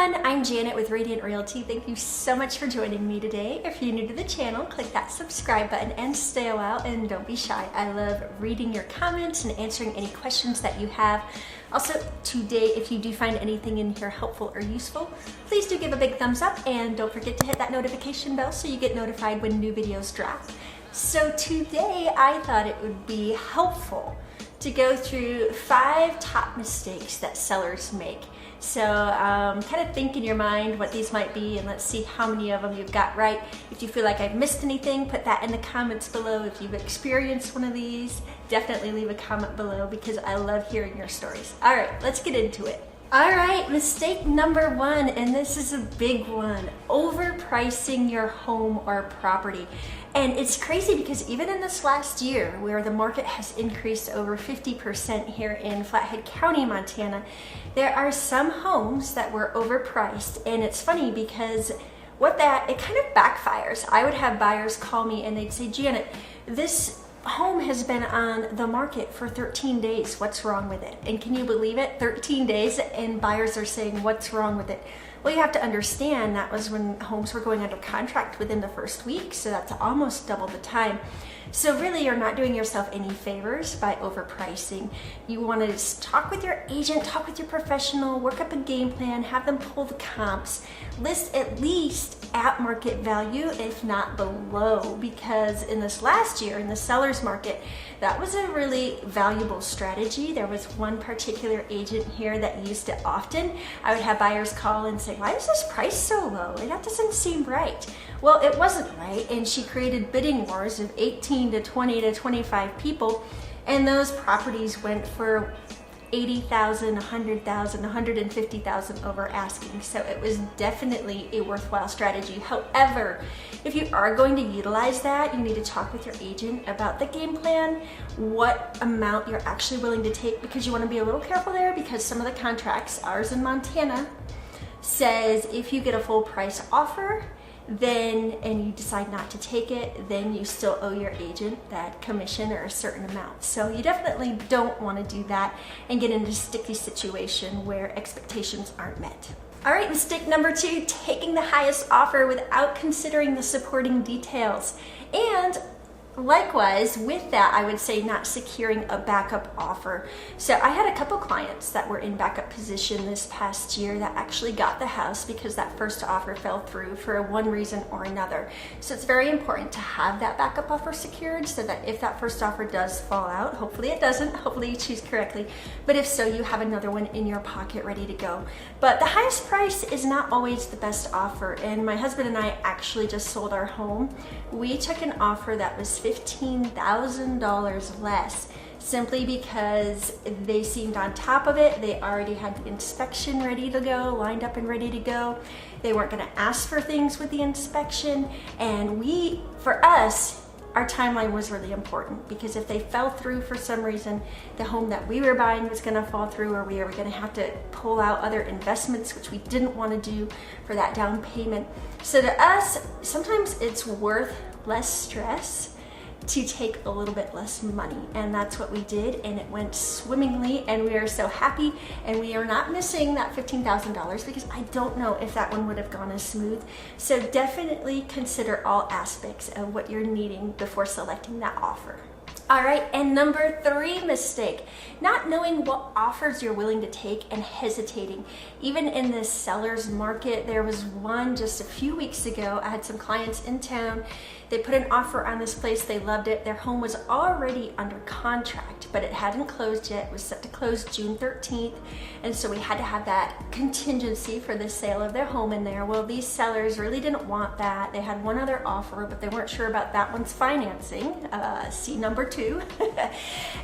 everyone, I'm Janet with Radiant Realty. Thank you so much for joining me today. If you're new to the channel, click that subscribe button and stay a while, and don't be shy. I love reading your comments and answering any questions that you have. Also, today, if you do find anything in here helpful or useful, please do give a big thumbs up and don't forget to hit that notification bell so you get notified when new videos drop. So today, I thought it would be helpful to go through 5 top mistakes that sellers make. So kind of think in your mind what these might be, and let's see how many of them you've got right. If you feel like I've missed anything, put that in the comments below. If you've experienced one of these, definitely leave a comment below because I love hearing your stories. All right, let's get into it. All right, mistake number 1, and this is a big one: overpricing your home or property. And it's crazy because even in this last year, where the market has increased over 50% here in Flathead County, Montana, there are some homes that were overpriced. And it's funny because it kind of backfires. I would have buyers call me and they'd say, Janet, this home has been on the market for 13 days. What's wrong with it? And can you believe it? 13 days, and buyers are saying, what's wrong with it? Well, you have to understand that was when homes were going under contract within the first week, so that's almost double the time. So really, you're not doing yourself any favors by overpricing. You want to talk with your agent, talk with your professional, work up a game plan, have them pull the comps, list at least at market value, if not below, because in this last year, in the seller's market, that was a really valuable strategy. There was one particular agent here that used it often. I would have buyers call and say, why is this price so low? That doesn't seem right. Well, it wasn't right, and she created bidding wars of 18 to 20 to 25 people, and those properties went for $80,000, $100,000, $150,000 over asking. So it was definitely a worthwhile strategy. However, if you are going to utilize that, you need to talk with your agent about the game plan, what amount you're actually willing to take, because you want to be a little careful there, because some of the contracts, ours in Montana, says if you get a full price offer, and you decide not to take it, then you still owe your agent that commission or a certain amount. So you definitely don't want to do that and get into a sticky situation where expectations aren't met. All right, mistake number 2, taking the highest offer without considering the supporting details. And likewise, with that, I would say not securing a backup offer. So I had a couple clients that were in backup position this past year that actually got the house because that first offer fell through for one reason or another. So it's very important to have that backup offer secured so that if that first offer does fall out, hopefully it doesn't, hopefully you choose correctly, but if so, you have another one in your pocket ready to go. But the highest price is not always the best offer, and my husband and I actually just sold our home. We took an offer that was $15,000 less simply because they seemed on top of it. They already had the inspection ready to go, lined up and ready to go. They weren't going to ask for things with the inspection, and for us, our timeline was really important, because if they fell through for some reason, the home that we were buying was going to fall through, or we were going to have to pull out other investments, which we didn't want to do for that down payment. So to us, sometimes it's worth less stress to take a little bit less money, and that's what we did, and it went swimmingly, and we are so happy, and we are not missing that $15,000 because I don't know if that one would have gone as smooth. So definitely consider all aspects of what you're needing before selecting that offer. All right, and number 3 mistake, not knowing what offers you're willing to take and hesitating. Even in this seller's market, there was one just a few weeks ago. I had some clients in town. They put an offer on this place. They loved it. Their home was already under contract, but it hadn't closed yet. It was set to close June 13th. And so we had to have that contingency for the sale of their home in there. Well, these sellers really didn't want that. They had one other offer, but they weren't sure about that one's financing. See number 2.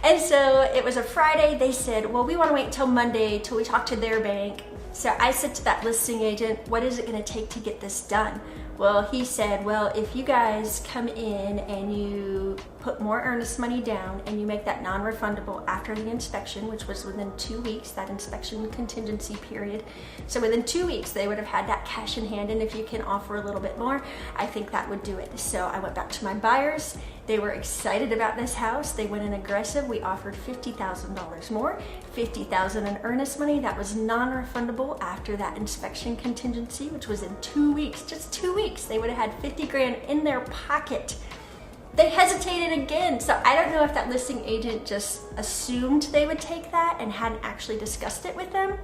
And so it was a Friday. They said, well, we want to wait until Monday till we talk to their bank. So I said to that listing agent, what is it going to take to get this done? Well, he said, well, if you guys come in and you put more earnest money down and you make that non-refundable after the inspection, which was within 2 weeks, that inspection contingency period. So within 2 weeks, they would have had that cash in hand, and if you can offer a little bit more, I think that would do it. So I went back to my buyers. They were excited about this house. They went in aggressive. We offered $50,000 more, $50,000 in earnest money. That was non-refundable after that inspection contingency, which was in 2 weeks, just 2 weeks. They would have had 50 grand in their pocket. They hesitated again. So I don't know if that listing agent just assumed they would take that and hadn't actually discussed it with them,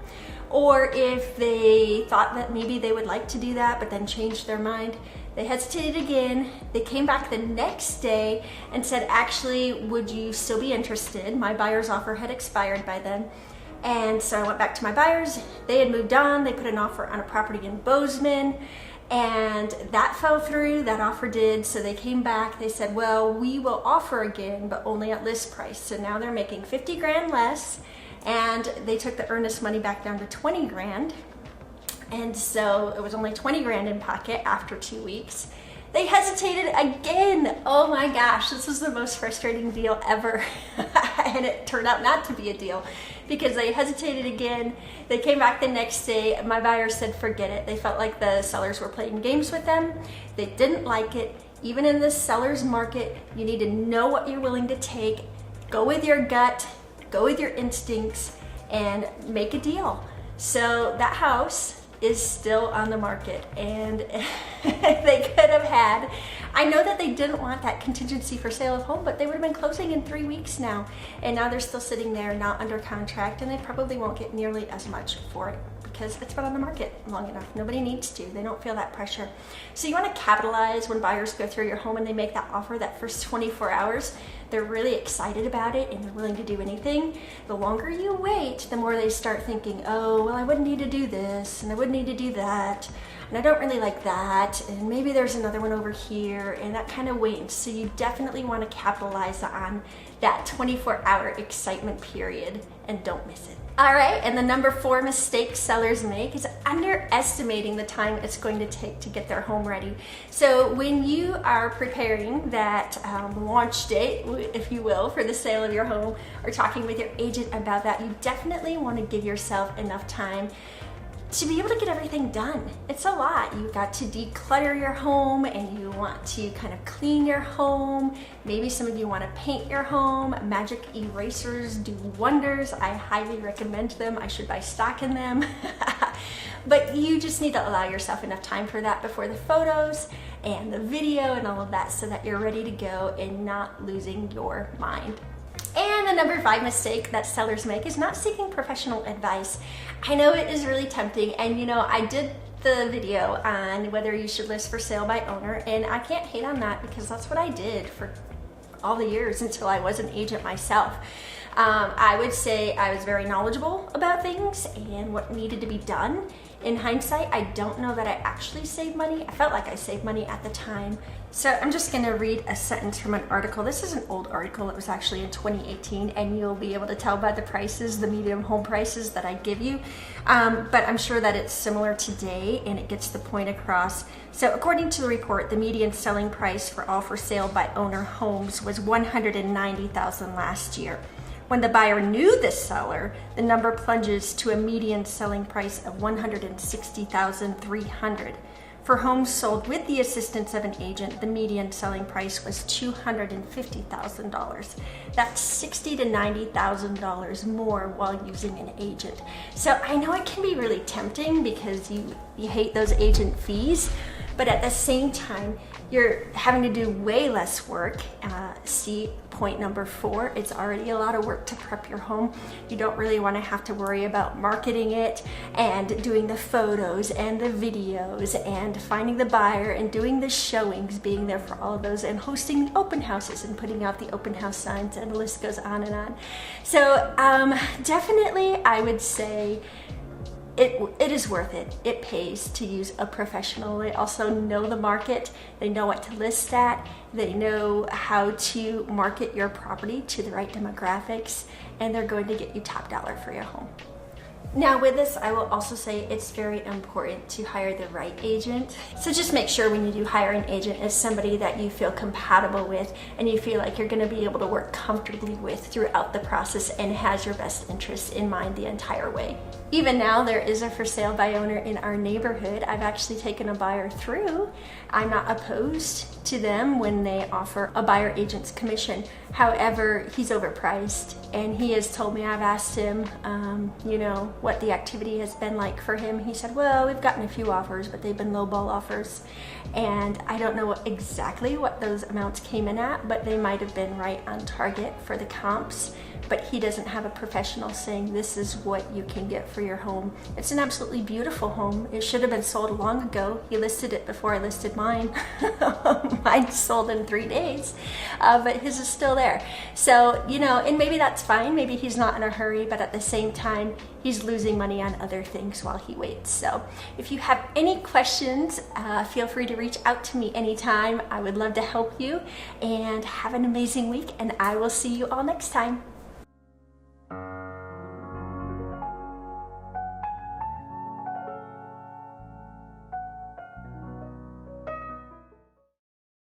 or if they thought that maybe they would like to do that, but then changed their mind. They hesitated again. They came back the next day and said, actually, would you still be interested? My buyer's offer had expired by then. And so I went back to my buyers. They had moved on. They put an offer on a property in Bozeman, and that fell through. That offer did. So they came back. They said, well, we will offer again, but only at list price. So now they're making 50 grand less, and they took the earnest money back down to 20 grand. And so it was only 20 grand in pocket after 2 weeks. They hesitated again. Oh my gosh, this was the most frustrating deal ever. And it turned out not to be a deal because they hesitated again. They came back the next day. My buyers said, forget it. They felt like the sellers were playing games with them. They didn't like it. Even in the seller's market, you need to know what you're willing to take. Go with your gut, go with your instincts, and make a deal. So that house is still on the market, and they could have had, I know that they didn't want that contingency for sale of home, but they would have been closing in 3 weeks now, and now they're still sitting there not under contract, and they probably won't get nearly as much for it because it's been on the market long enough. Nobody needs to. They don't feel that pressure. So you want to capitalize when buyers go through your home and they make that offer that first 24 hours. They're really excited about it and they're willing to do anything. The longer you wait, the more they start thinking, oh, well, I wouldn't need to do this and I wouldn't need to do that, and I don't really like that, and maybe there's another one over here, and that kind of waits. So you definitely want to capitalize on that 24-hour excitement period and don't miss it. All right, and the number 4 mistake sellers make is underestimating the time it's going to take to get their home ready. So when you are preparing that launch date, if you will, for the sale of your home, or talking with your agent about that, you definitely want to give yourself enough time to be able to get everything done. It's a lot. You've got to declutter your home, and you want to kind of clean your home. Maybe some of you want to paint your home. Magic erasers do wonders. I highly recommend them. I should buy stock in them. But you just need to allow yourself enough time for that before the photos and the video and all of that, so that you're ready to go and not losing your mind. And the number 5 mistake that sellers make is not seeking professional advice. I know it is really tempting, and you know, I did the video on whether you should list for sale by owner, and I can't hate on that because that's what I did for all the years until I was an agent myself. I would say I was very knowledgeable about things and what needed to be done. In hindsight, I don't know that I actually saved money. I felt like I saved money at the time. So I'm just gonna read a sentence from an article. This is an old article. It was actually in 2018, and you'll be able to tell by the prices, the median home prices that I give you. But I'm sure that it's similar today, and it gets the point across. So according to the report, the median selling price for all for sale by owner homes was $190,000 last year. When the buyer knew the seller, the number plunges to a median selling price of $160,300. For homes sold with the assistance of an agent, the median selling price was $250,000. That's $60,000 to $90,000 more while using an agent. So I know it can be really tempting because you hate those agent fees, but at the same time, you're having to do way less work. See point number 4, it's already a lot of work to prep your home. You don't really want to have to worry about marketing it and doing the photos and the videos and finding the buyer and doing the showings, being there for all of those, and hosting the open houses and putting out the open house signs, and the list goes on and on. So definitely I would say it is worth it. It pays to use a professional. They also know the market. They know what to list at. They know how to market your property to the right demographics, and they're going to get you top dollar for your home. Now with this, I will also say it's very important to hire the right agent. So just make sure when you do hire an agent, it's somebody that you feel compatible with and you feel like you're gonna be able to work comfortably with throughout the process and has your best interests in mind the entire way. Even now, there is a for sale by owner in our neighborhood. I've actually taken a buyer through. I'm not opposed to them when they offer a buyer agent's commission. However, he's overpriced, and he has told me, I've asked him, you know, what the activity has been like for him. He said, well, we've gotten a few offers, but they've been lowball offers. And I don't know exactly what those amounts came in at, but they might have been right on target for the comps. But he doesn't have a professional saying this is what you can get for your home. It's an absolutely beautiful home. It should have been sold long ago. He listed it before I listed mine. Mine sold in 3 days, but his is still there. So, you know, and maybe that's fine. Maybe he's not in a hurry, but at the same time, he's losing money on other things while he waits. So if you have any questions, feel free to reach out to me anytime. I would love to help you, and have an amazing week, and I will see you all next time.